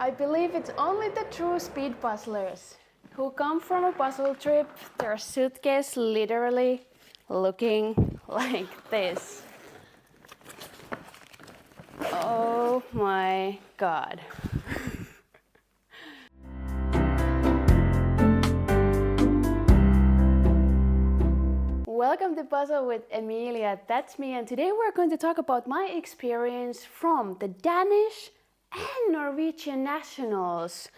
I believe it's only the true speed puzzlers who come from a puzzle trip, their suitcase literally looking like this. Oh my god. Welcome to Puzzle with Emilia, that's me, and today we're going to talk about my experience from the Danish and Norwegian Nationals.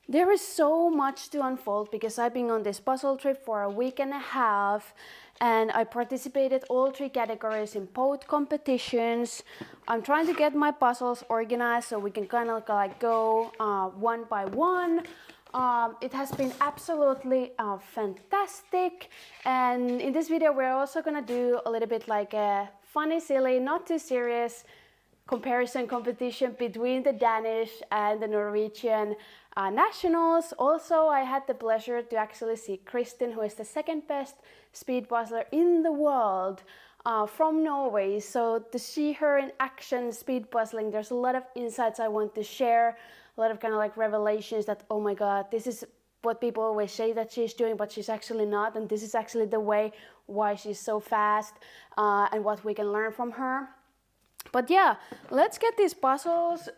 There is so much to unfold because I've been on this puzzle trip for a week and a half and I participated all 3 categories in both competitions. I'm trying to get my puzzles organized so we can kind of like go one by one. It has been absolutely fantastic, and in this video we're also gonna do a little bit like a funny, silly, not too serious comparison competition between the Danish and the Norwegian Nationals. Also, I had the pleasure to actually see Kristin, who is the second best speed puzzler in the world, from Norway. So to see her in action speed puzzling, there's a lot of insights I want to share, a lot of kind of like revelations that, oh my god, this is what people always say that she's doing, but she's actually not, and this is actually the way why she's so fast, and what we can learn from her. But yeah, let's get these puzzles.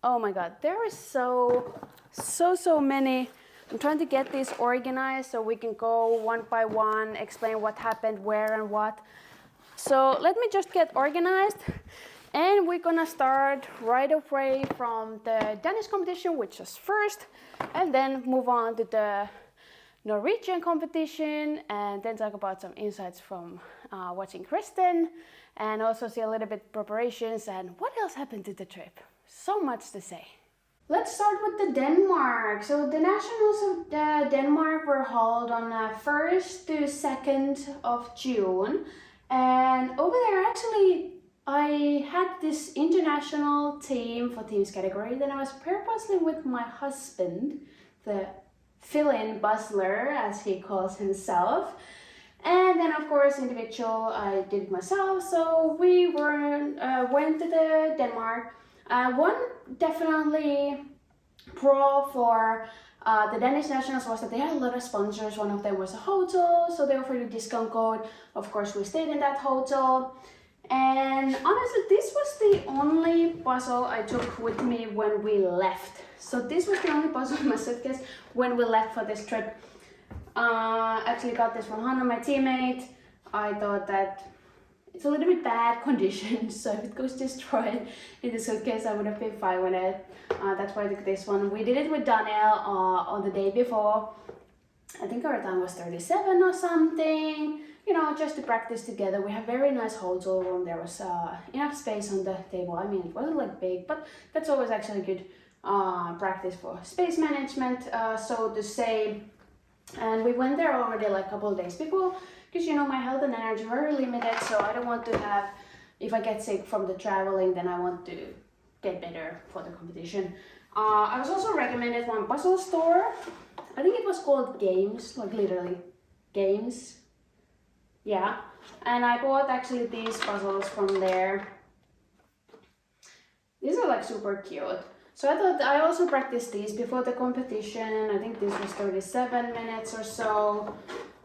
Oh my god, there is so many. I'm trying to get these organized so we can go one by one, explain what happened, where and what. So let me just get organized, and we're gonna start right away from the Danish competition, which is first, and then move on to the Norwegian competition, and then talk about some insights from watching Kristin, and also see a little bit preparations and what else happened to the trip. So much to say. Let's start with the Denmark. So the Nationals of Denmark were held on 1st to 2nd of June, and over there actually I had this international team for teams category. Then I was pair puzzling with my husband, the fill-in puzzler as he calls himself. And then of course individual I did it myself. So we went to the Denmark. One definitely pro for the Danish Nationals was that they had a lot of sponsors. One of them was a hotel, so they offered a discount code. Of course we stayed in that hotel. And honestly, this was the only puzzle I took with me when we left. So this was the only puzzle in my suitcase when we left for this trip. Actually got this from Hannah, my teammate. I thought that it's a little bit bad condition, so if it goes destroyed in the suitcase, I would have been fine with it. That's why I took this one. We did it with Daniel on the day before. I think our time was 37 or something. You know, just to practice together. We have very nice hotel room. There was enough space on the table. I mean, it wasn't like big, but that's always actually good practice for space management, so to say. And we went there already like a couple of days before, because you know my health and energy are very limited, so I don't want to have, if I get sick from the traveling, then I want to get better for the competition. I was also recommended one puzzle store. I think it was called Games, like literally Games. Yeah, and I bought actually these puzzles from there. These are like super cute. So I thought I also practiced these before the competition. I think this was 37 minutes or so.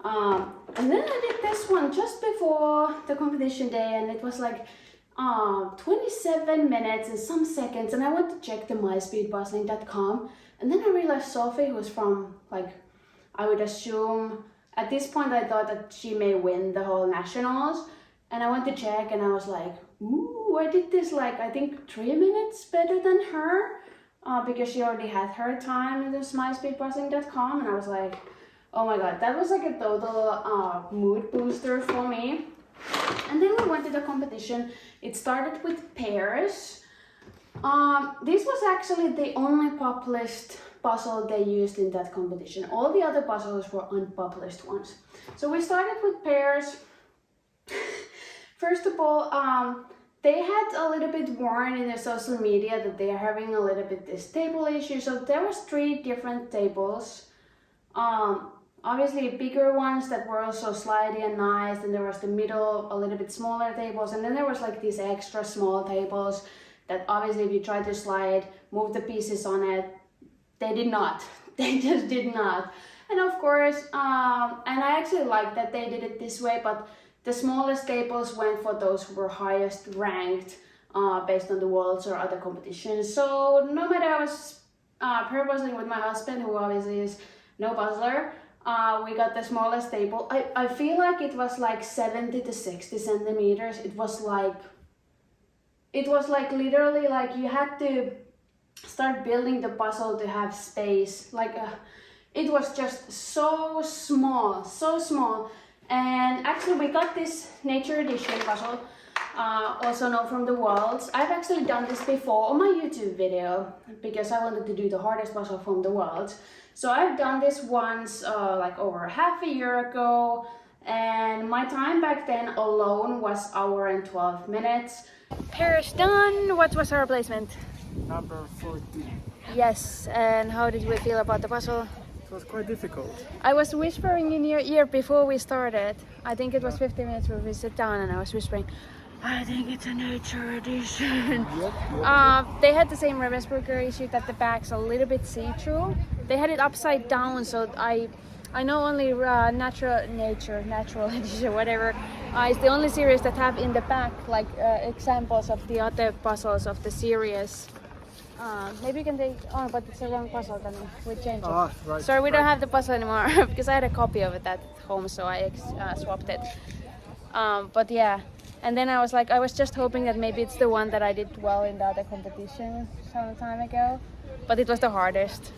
And then I did this one just before the competition day, and it was like 27 minutes and some seconds. And I went to check the myspeedpuzzling.com, and then I realized Sophie, who's from, like, I would assume, at this point I thought that she may win the whole Nationals. And I went to check and I was like, ooh, I did this like, I think 3 minutes better than her, because she already had her time in this myspeedpuzzling.com, and I was like, oh my god, that was like a total mood booster for me. And then we went to the competition. It started with pairs. This was actually the only published puzzle they used in that competition. All the other puzzles were unpublished ones. So we started with pairs. First of all, they had a little bit warned in their social media that they are having a little bit this table issue. So there was 3 different tables. Obviously bigger ones that were also slidey and nice, and there was the middle, a little bit smaller tables, and then there was like these extra small tables that obviously if you try to slide, move the pieces on it, they did not. They just did not. And of course, and I actually like that they did it this way, but the smallest tables went for those who were highest ranked based on the worlds or other competitions. So no matter, I was pair puzzling with my husband, who obviously is no puzzler. We got the smallest table. I feel like it was like 70 to 60 centimeters. It was like literally like you had to start building the puzzle to have space. Like it was just so small, so small. And actually we got this Nature Edition puzzle, also known from the worlds. I've actually done this before on my YouTube video because I wanted to do the hardest puzzle from the worlds. So I've done this once like over half a year ago, and my time back then alone was 1 hour and 12 minutes. Pair's done. What was our placement? Number 14. Yes, and how did we feel about the puzzle? It was quite difficult. I was whispering in your ear before we started. I think it was 15 minutes before we sat down, and I was whispering, I think it's a Nature Edition. Yep. They had the same Ravensburger issue that the back's a little bit see-through. They had it upside down, so I know only Natural Edition, whatever, is the only series that have in the back like examples of the other puzzles of the series. Maybe you can take, oh, but it's the wrong puzzle, then we change it. Right. Sorry, we don't have the puzzle anymore because I had a copy of it at home, so I swapped it. But yeah, and then I was like, I was just hoping that maybe it's the one that I did well in the other competition some time ago, but it was the hardest.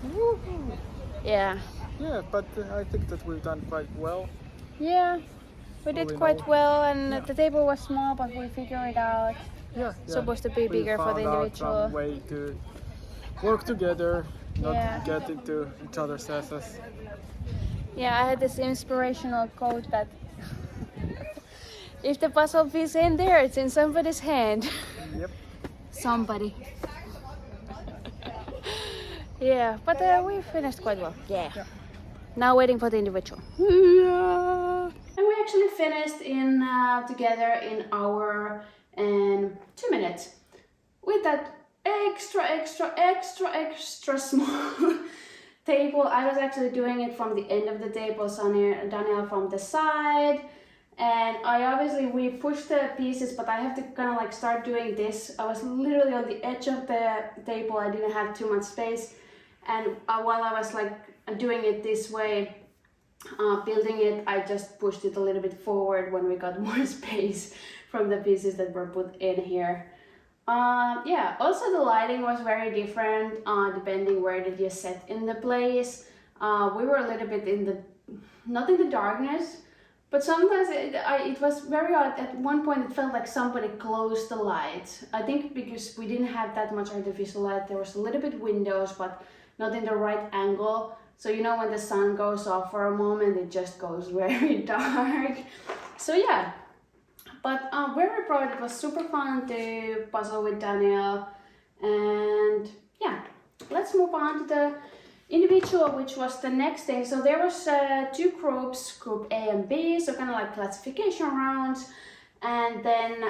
Woo-hoo. Yeah. Yeah, but I think that we've done quite well. Yeah, we did quite well, and the table was small, but we figured it out. Yeah. Supposed to be bigger for the individual. Some way to work together, not Yeah. get into each other's asses. Yeah, I had this inspirational quote that if the puzzle piece in there, it's in somebody's hand. Yep. Somebody. Yeah, but we finished quite well. Yeah. Now waiting for the individual. Yeah. And we actually finished in together in 1 hour and 2 minutes with that extra small table. I was actually doing it from the end of the table, Daniel from the side, and we pushed the pieces, but I have to kind of like start doing this. I was literally on the edge of the table. I didn't have too much space, and while I was like doing it this way, building it, I just pushed it a little bit forward when we got more space from the pieces that were put in here. Yeah, also the lighting was very different depending where did you set in the place. We were a little bit not in the darkness, but sometimes it was very odd. At one point it felt like somebody closed the lights. I think because we didn't have that much artificial light, there was a little bit windows, but not in the right angle. So you know when the sun goes off for a moment, it just goes very dark. So yeah, but very proud. It was super fun to puzzle with Daniel. And yeah, let's move on to the individual, which was the next thing. So there was 2 groups, group A and B, so kind of like classification rounds, and then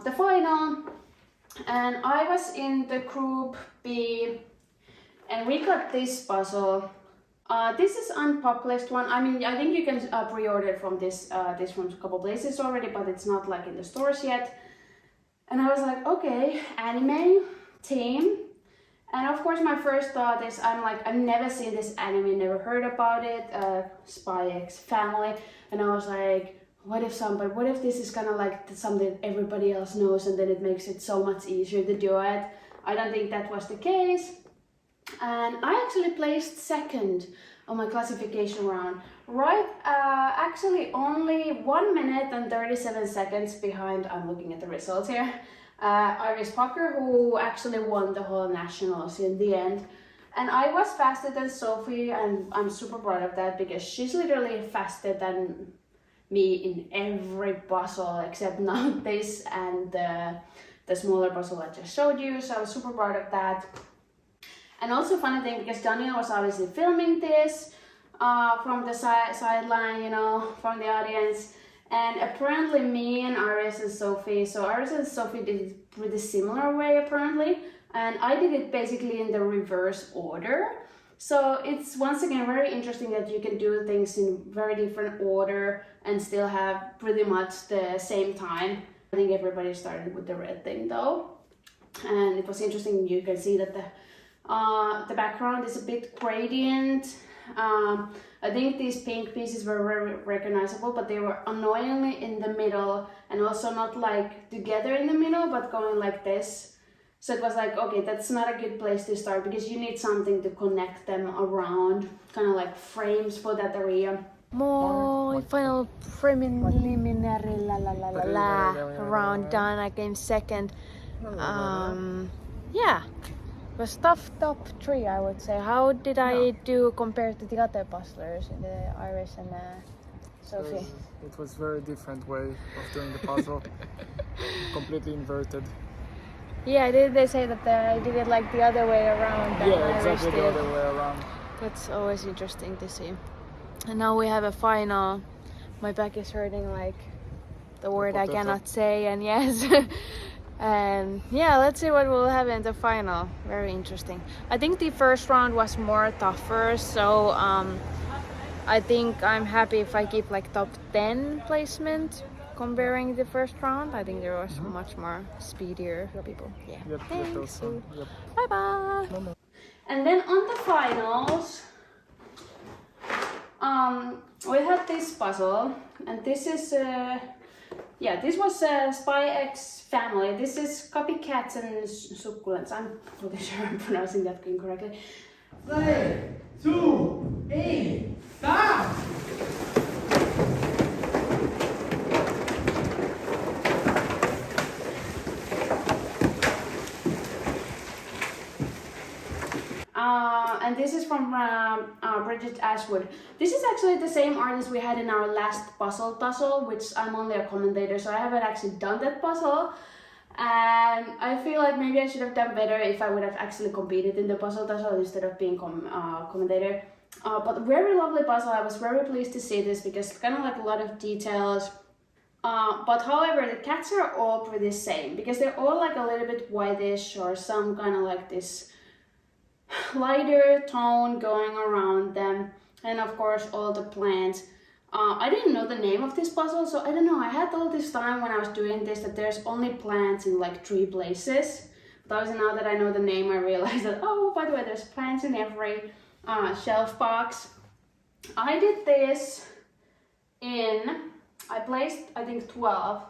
the final. And I was in the group B, and we got this puzzle. This is unpublished one. I mean, I think you can pre-order it from this from a couple places already, but it's not like in the stores yet. And I was like, okay, anime team. And of course, my first thought is, I've never seen this anime, never heard about it, Spy X Family. And I was like, what if this is kind of like something everybody else knows, and then it makes it so much easier to do it. I don't think that was the case. And I actually placed second on my classification round, right? Actually only 1 minute and 37 seconds behind. I'm looking at the results here. Iris Pucker, who actually won the whole nationals in the end. And I was faster than Sophie, and I'm super proud of that because she's literally faster than me in every puzzle except not this and the smaller puzzle I just showed you. So I was super proud of that. And also funny thing, because Daniel was obviously filming this from the sideline, you know, from the audience. And apparently me and Iris and Sophie, so Iris and Sophie did it pretty similar way apparently, and I did it basically in the reverse order. So it's once again very interesting that you can do things in very different order and still have pretty much the same time. I think everybody started with the red thing though. And it was interesting, you can see that the background is a bit gradient. I think these pink pieces were very recognizable, but they were annoyingly in the middle and also not like together in the middle, but going like this. So it was like, okay, that's not a good place to start because you need something to connect them around, kind of like frames for that area. More final preliminary round done. I came second. Yeah, it was tough top 3, I would say. How did I do compared to the other puzzlers, the Iris and Sophie? It was very different way of doing the puzzle. Completely inverted. Yeah, did they say that I did it like the other way around? Yeah, exactly the other way around. That's always interesting to see. And now we have a final. My back is hurting like the word I cannot say, and yes. And yeah, let's see what we'll have in the final. Very interesting. I think the first round was more tougher, so I think I'm happy if I keep like top 10 placement comparing the first round. I think there was much more speedier people. Yeah. Yep, Thanks. yep. Bye bye. And then on the finals, we had this puzzle, and this is this was Spy X Family. This is copycats and succulents. I'm pretty sure I'm pronouncing that incorrectly. 3, 2, 1, start! And this is from Bridget Ashwood. This is actually the same artist we had in our last puzzle tussle, which I'm only a commentator, so I haven't actually done that puzzle. And I feel like maybe I should have done better if I would have actually competed in the puzzle tussle instead of being commentator. But very lovely puzzle. I was very pleased to see this because it's kind of like a lot of details. But however, the cats are all pretty same because they're all like a little bit whitish or some kind of like this lighter tone going around them, and of course all the plants. I didn't know the name of this puzzle, so I don't know, I had all this time when I was doing this that there's only plants in like 3 places, but obviously now that I know the name I realized that, oh, by the way, there's plants in every shelf box. I did this in, I placed I think 12,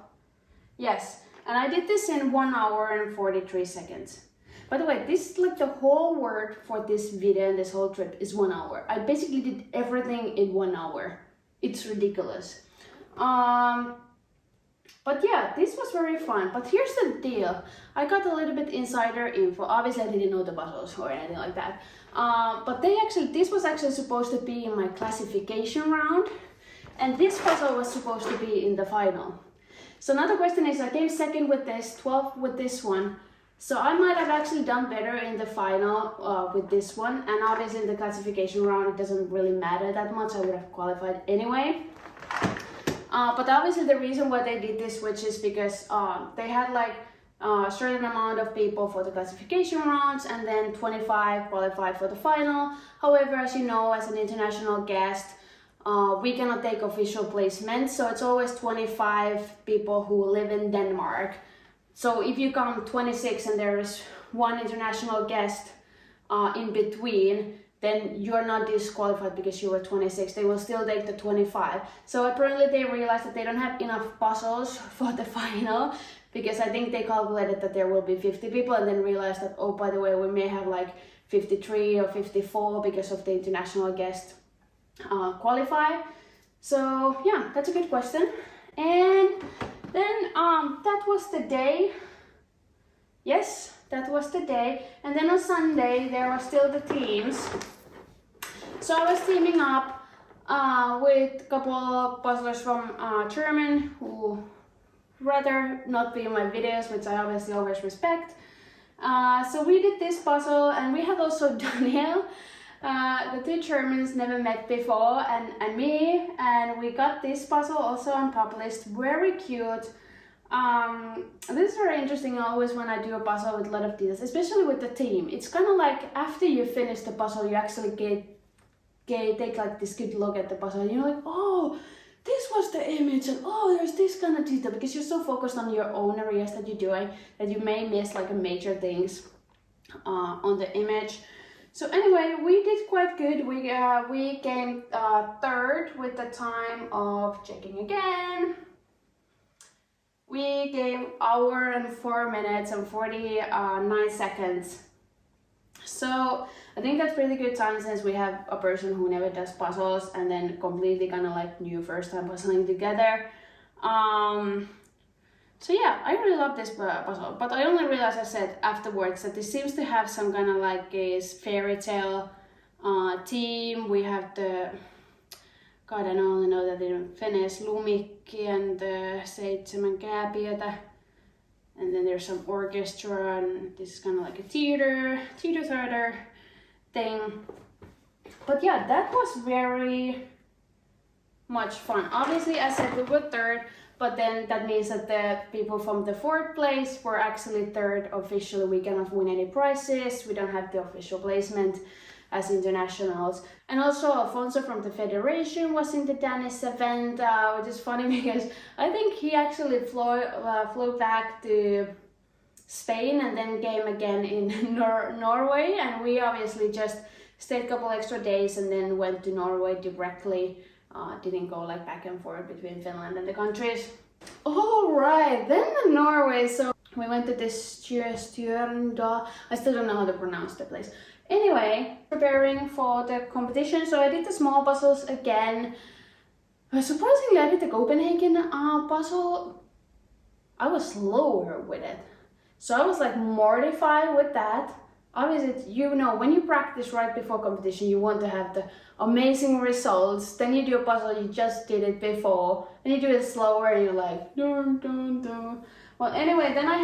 yes, and I did this in 1 hour and 43 seconds. By the way, this is like the whole word for this video and this whole trip is 1 hour. I basically did everything in 1 hour. It's ridiculous. But yeah, this was very fun. But here's the deal. I got a little bit insider info. Obviously, I didn't know the puzzles or anything like that. But this was actually supposed to be in my classification round. And this puzzle was supposed to be in the final. So now the question is, I came second with this, 12th with this one. So I might have actually done better in the final with this one, and obviously in the classification round it doesn't really matter that much, I would have qualified anyway. But obviously the reason why they did this switch is because they had like a certain amount of people for the classification rounds and then 25 qualified for the final. However, as you know, as an international guest, we cannot take official placements, so it's always 25 people who live in Denmark. So if you come 26 and there is one international guest in between, then you're not disqualified because you were 26. They will still take the 25. So apparently they realized that they don't have enough puzzles for the final because I think they calculated that there will be 50 people and then realized that, oh, by the way, we may have like 53 or 54 because of the international guest qualify. So yeah, that's a good question. And then that was the day. Yes, that was the day. And then on Sunday there were still the teams. So I was teaming up with a couple of puzzlers from German who rather not be in my videos, which I obviously always respect. So we did this puzzle, and we had also Daniel. The two Germans never met before, and me, and we got this puzzle also unpublished, very cute. This is very interesting always when I do a puzzle with a lot of details, especially with the team. It's kind of like after you finish the puzzle, you actually take like this good look at the puzzle, and you're like, oh, this was the image, and oh, there's this kind of detail, because you're so focused on your own areas that you're doing that you may miss like major things on the image. So anyway, we did quite good. We came third with the time of checking again. We came hour and 4 minutes and 49 seconds. So I think that's pretty good time, since we have a person who never does puzzles and then completely kind of like new first time puzzling together. So yeah, I really love this puzzle, but I only realized, I said afterwards, that this seems to have some kind of like a fairy tale theme. We have the, God, I only know that in Finnish, Lumikki and the Seitsemän Kääpiötä. And then there's some orchestra, and this is kind of like a theater thing. But yeah, that was very much fun. Obviously, I said we were third, but then that means that the people from the fourth place were actually third officially. We cannot win any prizes. We don't have the official placement as internationals. And also Alfonso from the Federation was in the Danish event, which is funny because I think he actually flew back to Spain and then came again in Norway, and we obviously just stayed a couple extra days and then went to Norway directly. Didn't go like back and forth between Finland and the countries. Alright, then Norway. So we went to this Stjørndal. I still don't know how to pronounce the place. Anyway, preparing for the competition, so I did the small puzzles again. Surprisingly, I did the Copenhagen puzzle. I was slower with it, so I was like mortified with that. Obviously, you know, when you practice right before competition, you want to have the amazing results. Then you do a puzzle, you just did it before, and you do it slower, and you're like, dun, dun, dun. Well, anyway, then I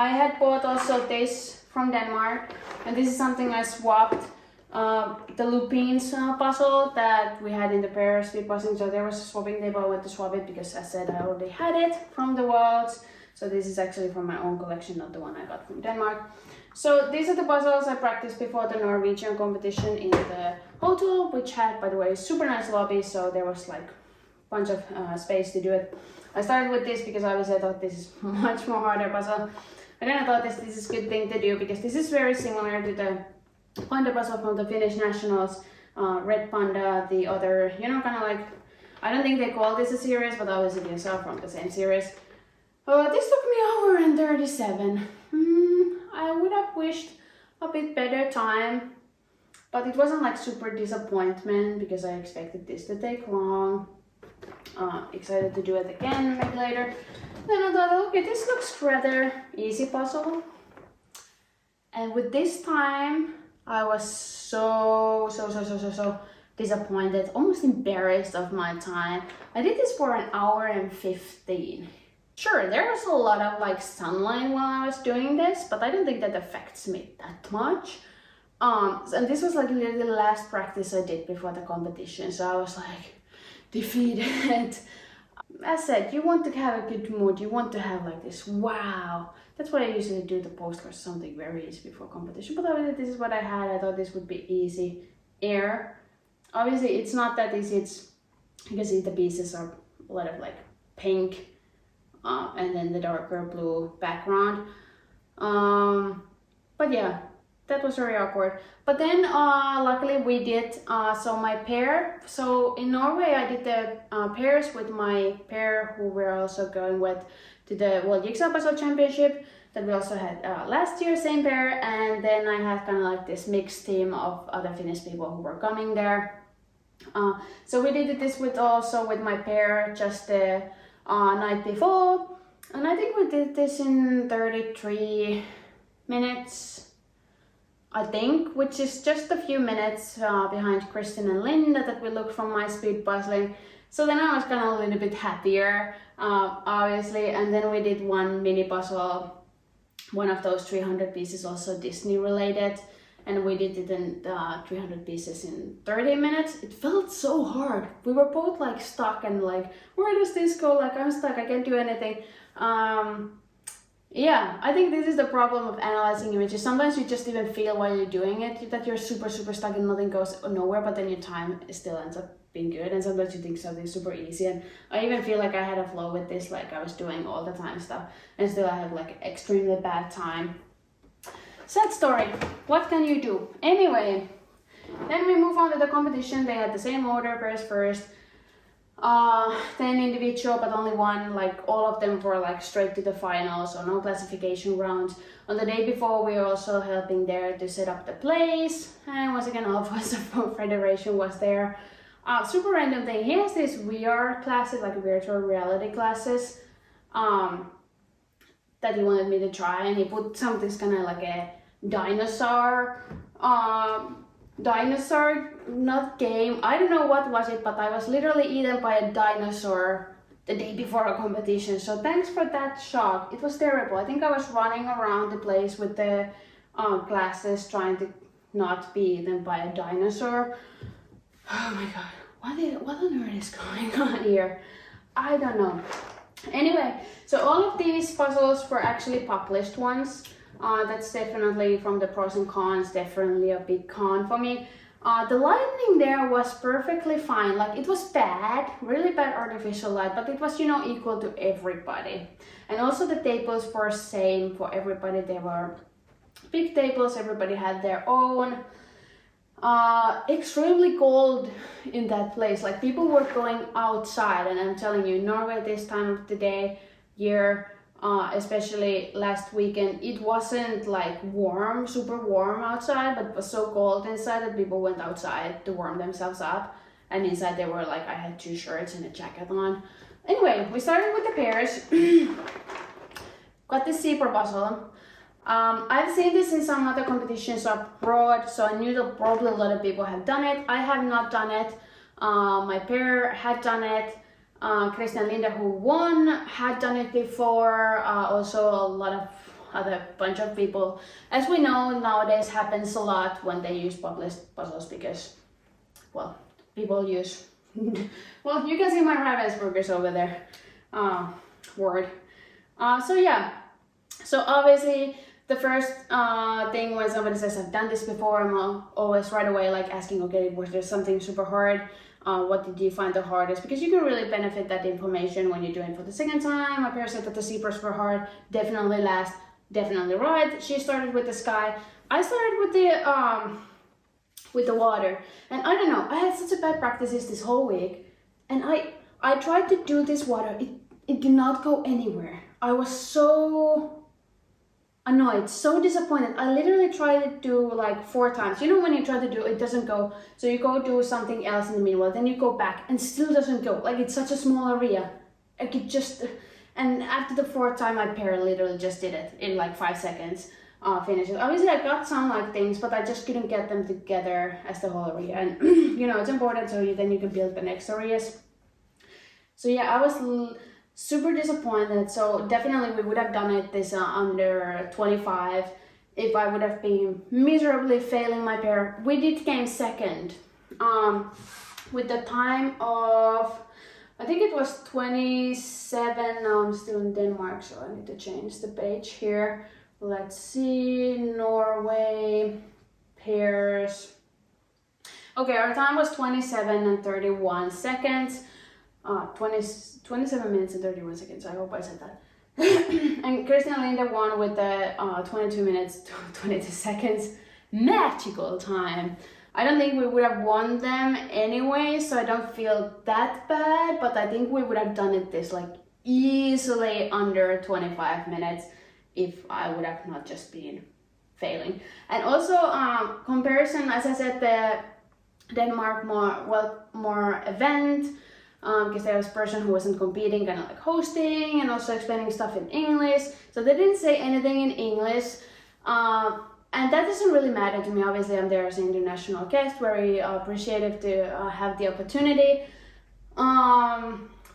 had bought also this from Denmark, and this is something I swapped. The Lupines puzzle that we had in the pair speed puzzling, so there was a swapping table. I went to swap it because I said I already had it from the Worlds. So this is actually from my own collection, not the one I got from Denmark. So these are the puzzles I practiced before the Norwegian competition in the hotel, which had, by the way, super nice lobby, so there was like a bunch of space to do it. I started with this because obviously I thought this is much more harder puzzle. And then I thought this is a good thing to do because this is very similar to the panda puzzle from the Finnish Nationals, Red Panda, the other, you know, kind of like, I don't think they call this a series, but obviously these are from the same series. This took me hour and 37. I would have wished a bit better time, but it wasn't like super disappointment because I expected this to take long. Excited to do it again, maybe later. Then I thought, okay, this looks rather easy puzzle. And with this time, I was so disappointed, almost embarrassed of my time. I did this for an hour and 15. Sure, there was a lot of like sunlight while I was doing this, but I don't think that affects me that much. And this was like literally the last practice I did before the competition, so I was like defeated. As said, you want to have a good mood, you want to have like this, wow. That's what I usually do, the postcards, something very easy before competition, but obviously this is what I had. I thought this would be easy. Air. Obviously it's not that easy, it's, you can see the pieces are a lot of like pink, and then the darker blue background. But yeah, that was very awkward. But then luckily we did, so my pair, so in Norway I did the pairs with my pair who we're also going with to the World Jigsaw Puzzle Championship that we also had last year, same pair. And then I had kind of like this mixed team of other Finnish people who were coming there. So we did this with also with my pair just the night before. And I think we did this in 33 minutes. I think, which is just a few minutes behind Kristin and Linda that we looked from my speed puzzling. So then I was kind of a little bit happier, obviously. And then we did one mini puzzle one of those 300 pieces also Disney related, and we did it in 300 pieces in 30 minutes. It felt so hard. We were both like stuck and like, where does this go? Like, I'm stuck, I can't do anything. Yeah, I think this is the problem of analyzing images. Sometimes you just even feel while you're doing it that you're super stuck and nothing goes nowhere, but then your time still ends up being good, and sometimes you think something's super easy. And I even feel like I had a flow with this, like I was doing all the time stuff, and still I had like extremely bad time. Sad story. What can you do? Anyway, then we move on to the competition. They had the same order, pairs first, 10 individual, but only one. Like all of them were like straight to the final, so no classification rounds. On the day before, we were also helping there to set up the place, and once again, all of us from Federation was there. Super random thing. He has these VR classes, like virtual reality classes, that he wanted me to try, and he put this kind of like a dinosaur, not game. I don't know what was it, but I was literally eaten by a dinosaur the day before a competition. So thanks for that shock. It was terrible. I think I was running around the place with the glasses trying to not be eaten by a dinosaur. Oh my god, what on earth is going on here? I don't know. Anyway, so all of these puzzles were actually published ones. That's definitely, from the pros and cons, definitely a big con for me. The lighting there was perfectly fine. Like, it was bad, really bad artificial light, but it was, you know, equal to everybody. And also the tables were same for everybody. They were big tables, everybody had their own. Extremely cold in that place. Like, people were going outside, and I'm telling you, Norway this time of the day, year, especially last weekend, it wasn't like warm, super warm outside, but it was so cold inside that people went outside to warm themselves up. And inside they were like, I had 2 shirts and a jacket on. Anyway, we started with the pairs. Got the zebra puzzle. I've seen this in some other competitions abroad, so I knew that probably a lot of people have done it. I have not done it. My pair had done it. Kristin and Linda, who won, had done it before. Also a lot of other bunch of people. As we know, nowadays happens a lot when they use published puzzles because, well, people use, well, you can see my Ravensburgers over there. Word. So yeah, so obviously the first thing when somebody says I've done this before, I'm always right away like asking, okay, was there something super hard? What did you find the hardest? Because you can really benefit that information when you're doing it for the second time. My pair said that the zebras were hard, definitely last, definitely right. She started with the sky. I started with the water, and I don't know, I had such a bad practices this whole week, and I tried to do this water. It did not go anywhere. I was so annoyed, so disappointed. I literally tried to do like 4 times. You know, when you try to do it doesn't go, so you go do something else in the meanwhile, then you go back and still doesn't go. Like, it's such a small area. I could just, and after the 4th time, my pair literally just did it in like 5 seconds. Finish it. Obviously I got some like things, but I just couldn't get them together as the whole area. And you know, it's important so then you can build the next areas. So yeah, I was super disappointed. So definitely we would have done it this under 25 if I would have been miserably failing my pair. We did came second with the time of, I think it was 27. Now I'm still in Denmark, so I need to change the page here. Let's see, Norway pairs. Okay, our time was 27 and 31 seconds. 27 minutes and 31 seconds, I hope I said that. And Kristin and Linda won with the 22 minutes, 22 seconds. Magical time. I don't think we would have won them anyway, so I don't feel that bad, but I think we would have done it this like easily under 25 minutes if I would have not just been failing. And also comparison, as I said, the Denmark more event, because there was a person who wasn't competing, kind of like hosting and also explaining stuff in English. So they didn't say anything in English. And that doesn't really matter to me. Obviously, I'm there as an international guest, very appreciative to have the opportunity.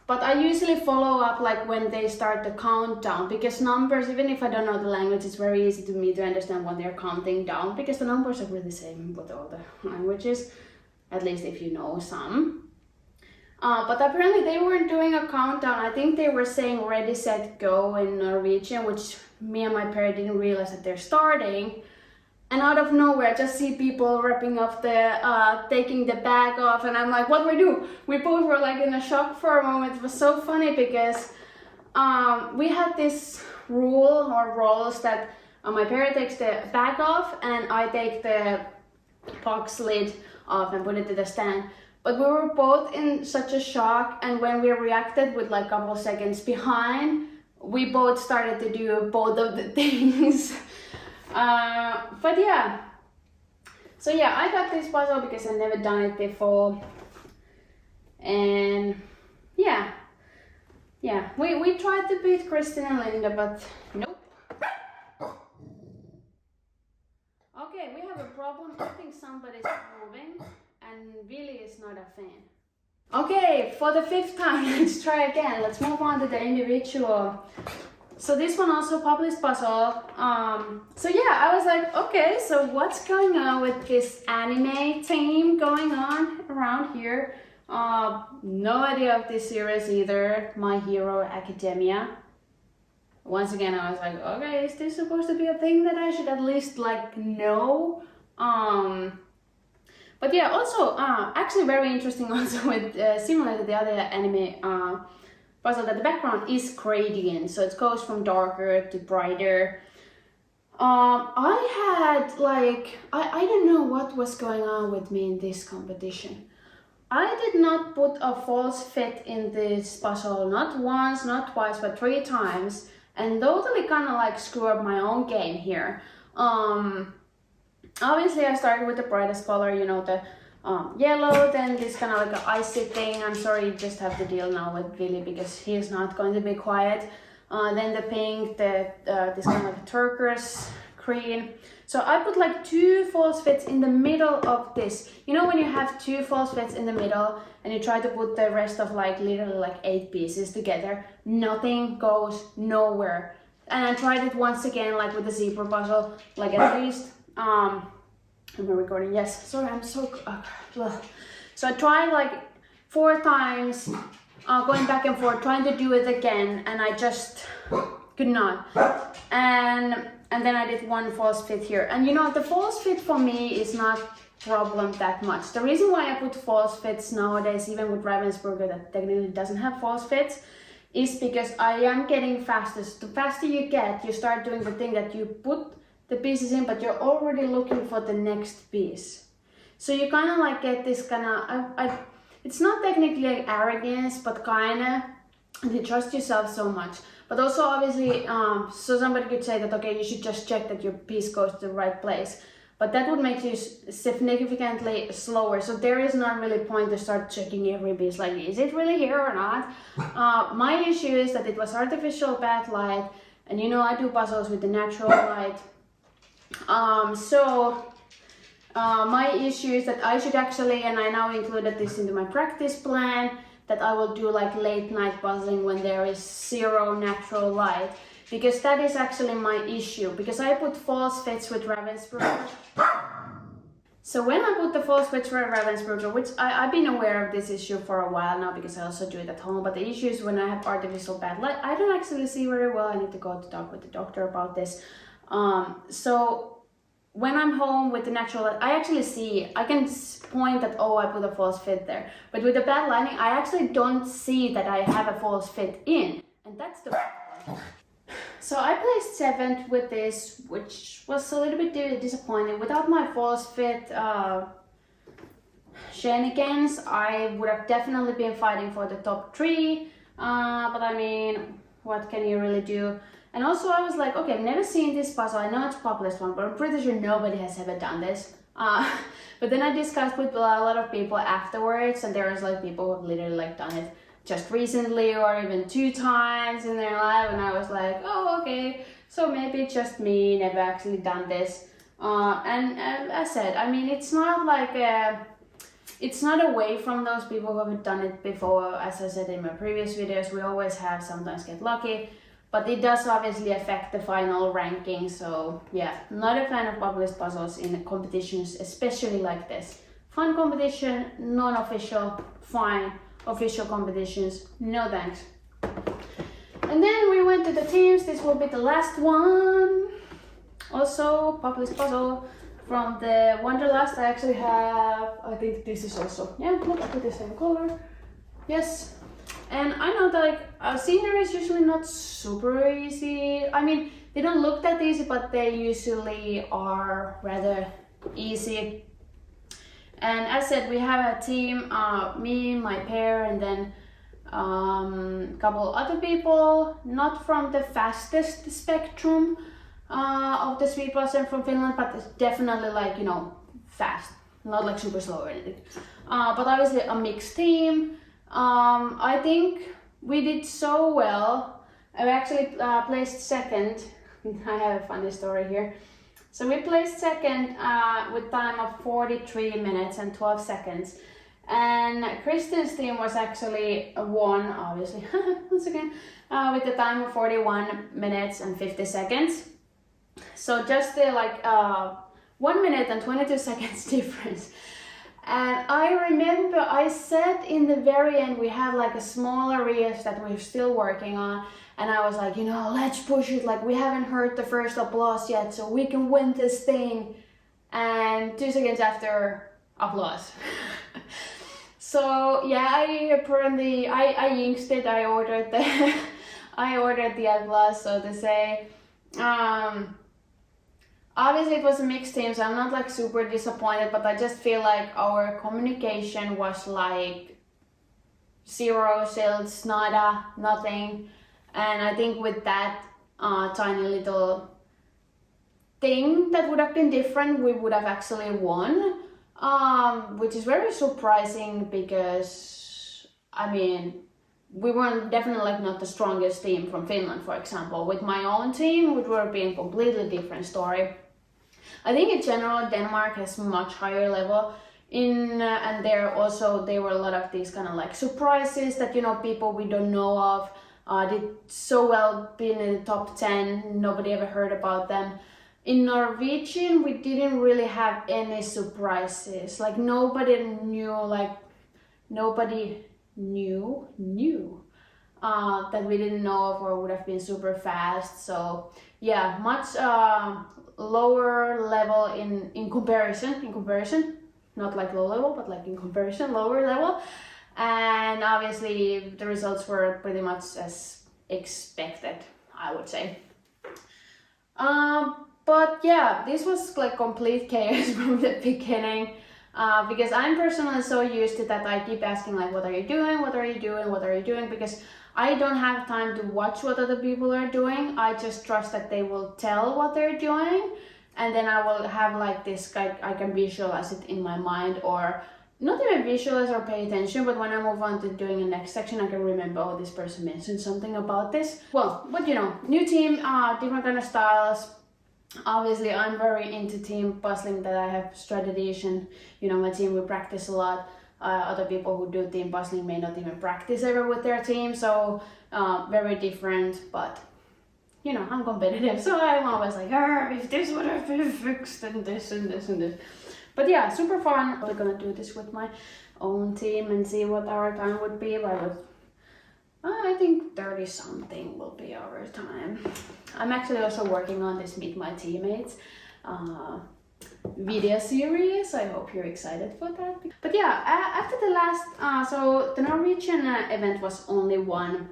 but I usually follow up like when they start the countdown, because numbers, even if I don't know the language, it's very easy to me to understand when they're counting down, because the numbers are really the same with all the languages, at least if you know some. But apparently they weren't doing a countdown. I think they were saying ready, set, go in Norwegian, which me and my parent didn't realize that they're starting. And out of nowhere, I just see people wrapping up the, taking the bag off, and I'm like, what do we do? We both were like in a shock for a moment. It was so funny because we had this rule or rules that my parent takes the bag off and I take the box lid off and put it to the stand. But we were both in such a shock, and when we reacted with like a couple seconds behind, we both started to do both of the things. But yeah, so yeah, I got this puzzle because I've never done it before, and yeah, we tried to beat Kristin and Linda, but nope. Okay, we have a problem. I think somebody's moving, and Vili is not a fan. Okay, for the 5th time, let's try again. Let's move on to the individual. So this one also published puzzle. So yeah, I was like, okay, so what's going on with this anime theme going on around here? No idea of this series either. My Hero Academia. Once again, I was like, okay, is this supposed to be a thing that I should at least like know? But yeah, also actually very interesting also with similar to the other anime puzzle, that the background is gradient, so it goes from darker to brighter. I had like, I don't know what was going on with me in this competition. I did not put a false fit in this puzzle, not once, not twice, but 3 times, and totally kind of like screw up my own game here. Obviously I started with the brightest color, you know, the yellow, then this kind of like an icy thing. I'm sorry, you just have to deal now with Vili because he's not going to be quiet. Then the pink, this kind of like turquoise green. So I put like 2 false fits in the middle of this. You know when you have 2 false fits in the middle and you try to put the rest of like literally like 8 pieces together, nothing goes nowhere. And I tried it once again like with the zebra puzzle, like at least am I recording? Yes. Sorry, I'm so so I tried like 4 times, going back and forth, trying to do it again, and I just could not. And then I did 1 false fit here. And you know, the false fit for me is not problem that much. The reason why I put false fits nowadays, even with Ravensburger that technically doesn't have false fits, is because I am getting faster. So the faster you get, you start doing the thing that you put the pieces in, but you're already looking for the next piece. So you kind of like get this kind of, it's not technically like arrogance, but kind of, you trust yourself so much. But also obviously, so somebody could say that, okay, you should just check that your piece goes to the right place. But that would make you significantly slower. So there is not really point to start checking every piece, like, is it really here or not? My issue is that it was artificial bad light, and you know I do puzzles with the natural light. My issue is that I should actually, and I now included this into my practice plan, that I will do like late night puzzling when there is 0 natural light, because that is actually my issue, because I put false fits with Ravensburger. So when I put the false fits with Ravensburger, which I've been aware of this issue for a while now because I also do it at home, but the issue is when I have artificial bad light, I don't actually see very well. I need to go to talk with the doctor about this. So when I'm home with the natural light, I actually see, I can point that, oh, I put a false fit there. But with the bad lighting, I actually don't see that I have a false fit in. And that's the problem. So I placed 7th with this, which was a little bit disappointing. Without my false fit shenanigans, I would have definitely been fighting for the top 3. But I mean, what can you really do? And also I was like, okay, I've never seen this puzzle. I know it's a published one, but I'm pretty sure nobody has ever done this. But then I discussed with a lot of people afterwards, and there was like people who have literally like done it just recently or even 2 times in their life, and I was like, oh, okay, so maybe just me, never actually done this. And as I said, I mean, it's not like it's not away from those people who have done it before. As I said in my previous videos, we always have sometimes get lucky, but it does obviously affect the final ranking. So yeah, not a fan of published puzzles in competitions, especially like this. Fun competition, non-official, fine. Official competitions, no thanks. And then we went to the teams. This will be the last one. Also published puzzle from the Wanderlust. I actually have, I think this is also, yeah, looks to the same color. Yes. And I know that like scenery is usually not super easy. I mean, they don't look that easy, but they usually are rather easy. And as said, we have a team, me, my pair, and then a couple other people, not from the fastest spectrum of the speed puzzle from Finland, but it's definitely like, you know, fast, not like super slow or anything. But obviously a mixed team. I think we did so well. I actually placed second. I have a funny story here. So we placed second with time of 43 minutes and 12 seconds. And Kristin's team was actually won, obviously, once again, with the time of 41 minutes and 50 seconds. So just like 1 minute and 22 seconds difference. And I remember I said in the very end, we have like a small areas that we're still working on. And I was like, you know, let's push it. Like we haven't heard the first applause yet, so we can win this thing. And 2 seconds after, applause. So yeah, I jinxed it. I ordered the I ordered the applause, so to say. Obviously it was a mixed team, so I'm not like super disappointed, but I just feel like our communication was like 0, zilch, nada, nothing. And I think with that tiny little thing that would have been different, we would have actually won. Which is very surprising because, I mean, we weren't definitely like not the strongest team from Finland, for example. With my own team, it would have been a completely different story. I think in general, Denmark has much higher level and there were a lot of these kind of like surprises that, you know, people we don't know of did so well being in the top 10, nobody ever heard about them. In Norwegian, we didn't really have any surprises. Like nobody knew that we didn't know of or would have been super fast. So yeah, much lower level in comparison, not like low level, but like in comparison, lower level. And obviously the results were pretty much as expected, I would say. But yeah, this was like complete chaos from the beginning, because I'm personally so used to that I keep asking like, what are you doing? What are you doing? What are you doing? Because I don't have time to watch what other people are doing. I just trust that they will tell what they're doing, and then I will have like this, I can visualize it in my mind, or not even visualize or pay attention, but when I move on to doing the next section, I can remember, oh, this person mentioned something about this. Well, but you know, new team, different kind of styles. Obviously, I'm very into team puzzling, that I have strategies, and you know, my team, we practice a lot. Other people who do team puzzling may not even practice ever with their team, so very different. But you know, I'm competitive, so I'm always like, if this would have been fixed, and this and this and this. But yeah, super fun. We're gonna do this with my own team and see what our time would be. But I think 30 something will be our time. I'm actually also working on this Meet My Teammates video series. I hope you're excited for that. But yeah, after the last, so the Norwegian event was only one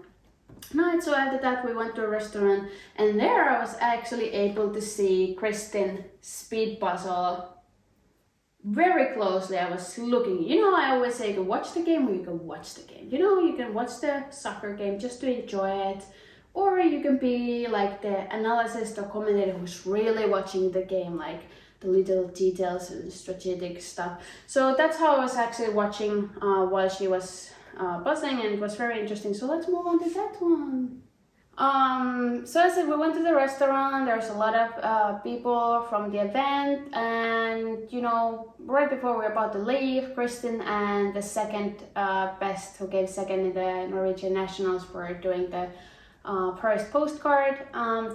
night. So after that we went to a restaurant, and there I was actually able to see Kristin speed puzzle very closely. I was looking, you know, I always say you can watch the game or you can watch the game. You know, you can watch the soccer game just to enjoy it, or you can be like the analyst or commentator who's really watching the game, like the little details and strategic stuff. So that's how I was actually watching while she was puzzling, and it was very interesting. So let's move on to that one. So I said we went to the restaurant. There's a lot of people from the event, and you know, right before we were about to leave, Kristin and the second best, who came second in the Norwegian Nationals, were doing the Paris postcard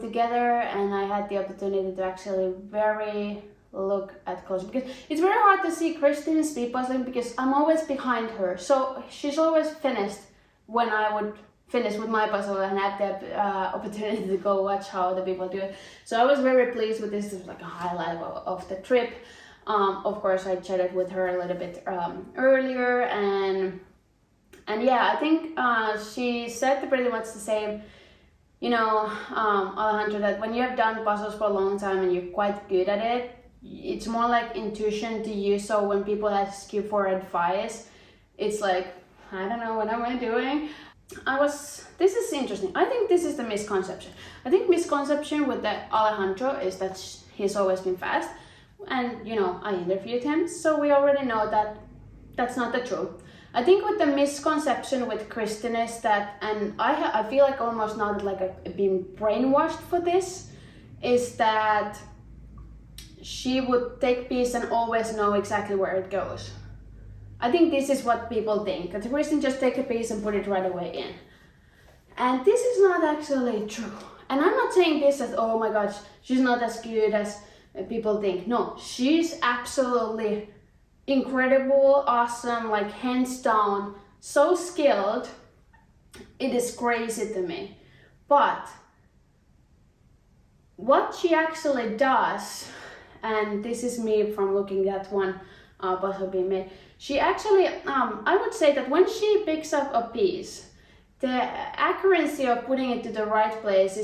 together, and I had the opportunity to actually look at close, because it's very hard to see Kristin in speed puzzling because I'm always behind her, so she's always finished when I would finish with my puzzle and have the opportunity to go watch how other people do it. So I was very pleased with this. It was like a highlight of the trip. Of course, I chatted with her a little bit earlier, and yeah, I think she said pretty much the same. You know, Alejandro, that when you have done puzzles for a long time and you're quite good at it, it's more like intuition to you. So when people ask you for advice, it's like, I don't know, what am I doing? This is interesting. I think this is the misconception. I think misconception with the Alejandro is that he's always been fast. And, you know, I interviewed him, so we already know that that's not the truth. I think with the misconception with Kristin is that, and I feel like almost now that like I've been brainwashed for this, is that she would take piece and always know exactly where it goes. I think this is what people think, that Kristin just take a piece and put it right away in. And this is not actually true. And I'm not saying this as, oh my gosh, she's not as good as people think. No, she's absolutely incredible, awesome, like hands down, so skilled. It is crazy to me. But what she actually does, and this is me from looking at one puzzle being made, she actually, I would say that when she picks up a piece, the accuracy of putting it to the right place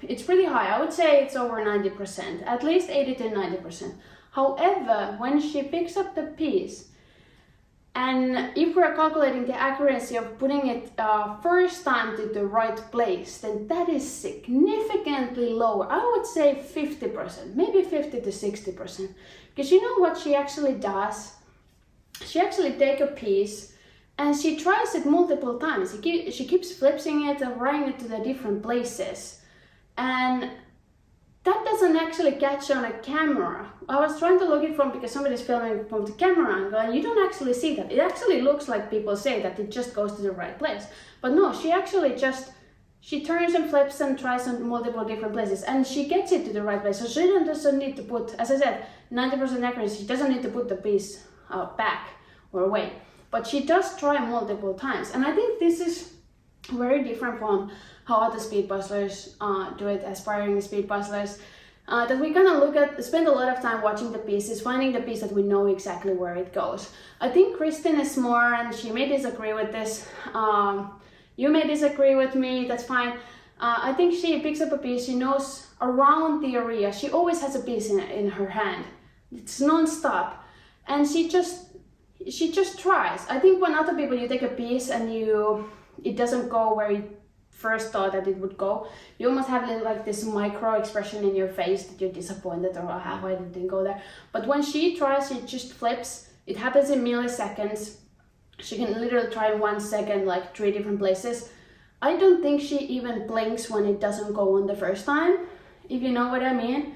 it's pretty high. I would say it's over 90%, at least 80 to 90%. However, when she picks up the piece, and if we're calculating the accuracy of putting it first time to the right place, then that is significantly lower. I would say 50%, maybe 50 to 60%. Because you know what she actually does? She actually takes a piece and she tries it multiple times. She keeps flipping it and writing it to the different places. And that doesn't actually catch on a camera. I was trying to look it from, because somebody's filming from the camera angle, and you don't actually see that. It actually looks like people say that it just goes to the right place. But no, she actually she turns and flips and tries on multiple different places, and she gets it to the right place. So she doesn't need to put, as I said, 90% accuracy. She doesn't need to put the piece back or away. But she does try multiple times. And I think this is very different from how other speed puzzlers do it, aspiring speed puzzlers. That we kind of spend a lot of time watching the pieces, finding the piece that we know exactly where it goes. I think Kristin is more, and she may disagree with this, you may disagree with me, that's fine. I think she picks up a piece, she knows around the area, she always has a piece in her hand. It's non-stop. And she just tries. I think when other people, you take a piece and it doesn't go where you first thought that it would go, you almost have like this micro expression in your face that you're disappointed or why it didn't go there. But when she tries, she just flips. It happens in milliseconds. She can literally try in 1 second, like 3 different places. I don't think she even blinks when it doesn't go on the first time, if you know what I mean.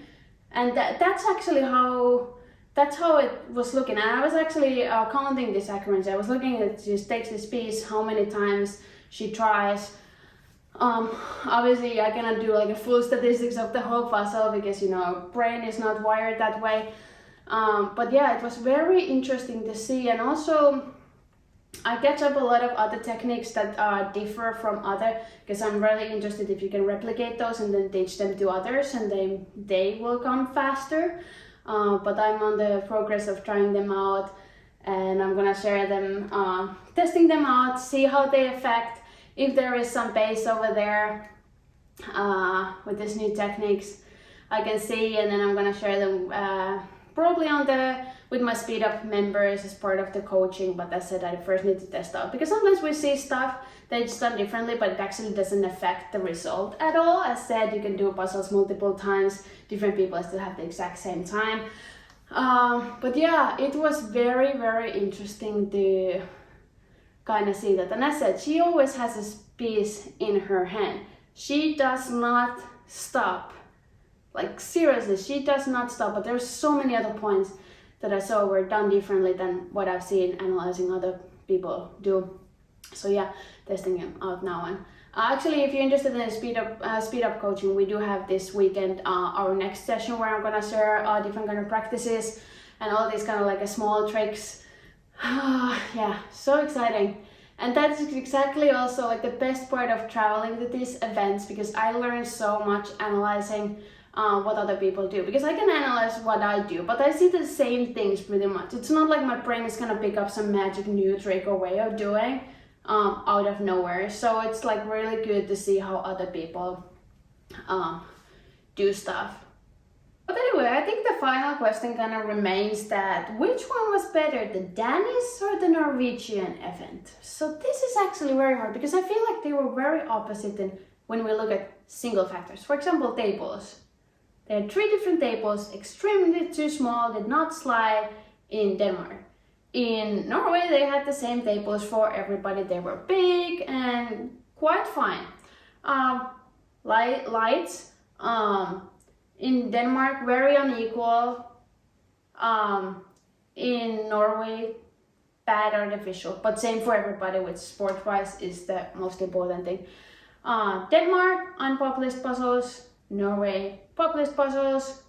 And that's actually that's how it was looking. And I was actually counting this accuracy. I was looking at, she takes this piece, how many times she tries. Obviously I cannot do like a full statistics of the whole puzzle because, you know, brain is not wired that way. But yeah, it was very interesting to see. And also I catch up a lot of other techniques that differ from other, because I'm really interested if you can replicate those and then teach them to others, and they will come faster. But I'm on the progress of trying them out, and I'm gonna share them, testing them out, see how they affect, if there is some base over there with these new techniques I can see, and then I'm gonna share them probably with my speed up members as part of the coaching. But as I said, I first need to test out, because sometimes we see stuff that's done differently but it actually doesn't affect the result at all. As said, you can do puzzles multiple times, different people still have the exact same time. But yeah, it was very, very interesting to kind of see that. And as I said, she always has a piece in her hand. She does not stop. Like seriously, she does not stop. But there's so many other points that I saw were done differently than what I've seen analyzing other people do. So yeah, testing it out now. And actually, if you're interested in speed up coaching, we do have this weekend our next session where I'm gonna share different kind of practices and all these kind of like a small tricks. Yeah, so exciting. And that's exactly also like the best part of traveling to these events, because I learned so much analyzing what other people do, because I can analyze what I do, but I see the same things pretty much. It's not like my brain is gonna pick up some magic new trick or way of doing out of nowhere. So it's like really good to see how other people do stuff. But anyway, I think the final question kind of remains that which one was better, the Danish or the Norwegian event? So this is actually very hard, because I feel like they were very opposite when we look at single factors. For example, tables. They had 3 different tables, extremely too small, did not slide in Denmark. In Norway, they had the same tables for everybody. They were big and quite fine. Lights. In Denmark, very unequal. In Norway, bad artificial, but same for everybody, which sport-wise is the most important thing. Denmark, unpublished puzzles. Norway, published puzzles.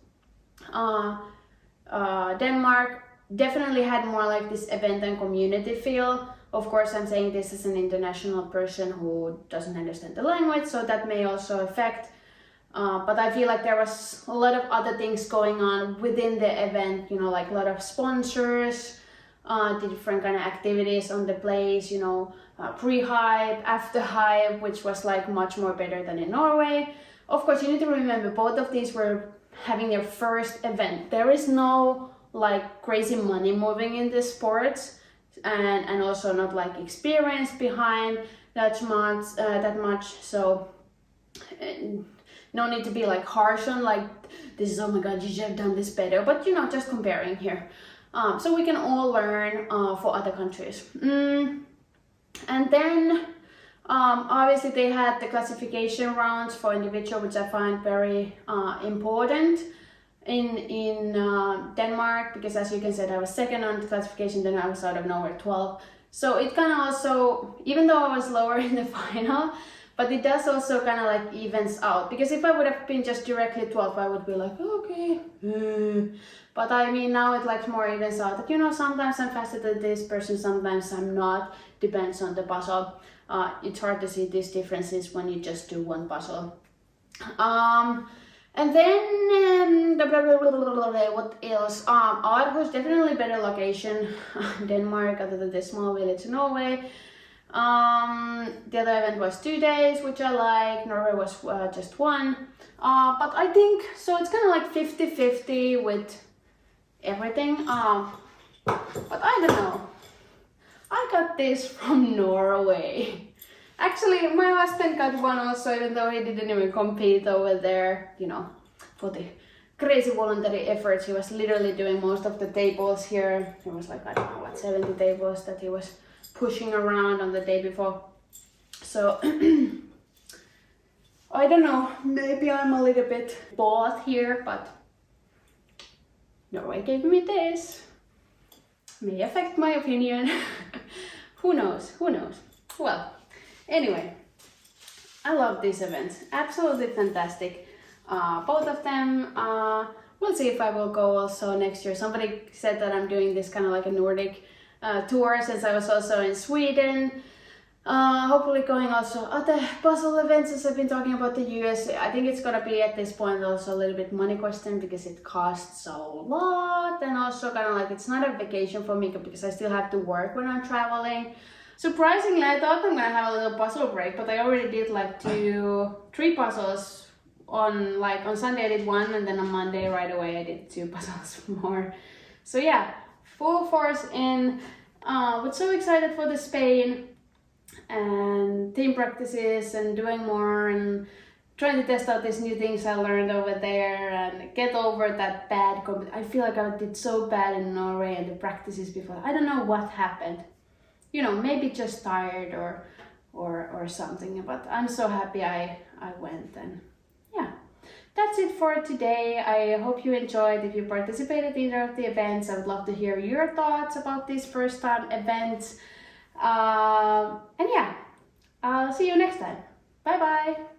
Denmark definitely had more like this event and community feel. Of course, I'm saying this as an international person who doesn't understand the language, so that may also affect. But I feel like there was a lot of other things going on within the event, you know, like a lot of sponsors, different kind of activities on the place, you know, pre-hype, after hype, which was like much more better than in Norway. Of course, you need to remember both of these were having their first event. There is no like crazy money moving in the sports, and also not like experience behind that much. So no need to be like harsh on like this is, oh my god, you should have done this better, but you know, just comparing here, so we can all learn for other countries. And then obviously they had the classification rounds for individual, which I find very important in Denmark, because as you can see, I was second on the classification, then I was out of nowhere 12. So it kind of also, even though I was lower in the final, but it does also kind of like evens out, because if I would have been just directly 12, I would be like, okay. But I mean, now it like more evens out, that you know, sometimes I'm faster than this person, sometimes I'm not, depends on the puzzle. It's hard to see these differences when you just do one puzzle. And then what else? Aarhus, definitely better location. Denmark, other than this small village in Norway. The other event was 2 days, which I like. Norway was just 1. But I think, so it's kind of like 50-50 with everything. But I don't know. I got this from Norway. Actually, my husband got one also, even though he didn't even compete over there, you know, for the crazy voluntary efforts. He was literally doing most of the tables here. There was like, I don't know what, 70 tables that he was pushing around on the day before. So, I don't know, maybe I'm a little bit bored here, but Norway gave me this. May affect my opinion. Who knows? Well, anyway, I love these events. Absolutely fantastic. Both of them. We'll see if I will go also next year. Somebody said that I'm doing this kind of like a Nordic tour, since I was also in Sweden. Hopefully going also other puzzle events, as I've been talking about the US. I think it's gonna be at this point also a little bit money question, because it costs a lot, and also kind of like it's not a vacation for me, because I still have to work when I'm traveling. Surprisingly, I thought I'm gonna have a little puzzle break, but I already did like 3 puzzles on Sunday. I did 1, and then on Monday right away I did 2 puzzles more. So yeah, full force in. We're so excited for the Spain and team practices and doing more and trying to test out these new things I learned over there and get over that bad I feel like I did so bad in Norway and the practices before. I don't know what happened. You know, maybe just tired or or something. But I'm so happy I went, and yeah. That's it for today. I hope you enjoyed. If you participated in either of the events, I would love to hear your thoughts about these first time events. And yeah, I'll see you next time. Bye bye.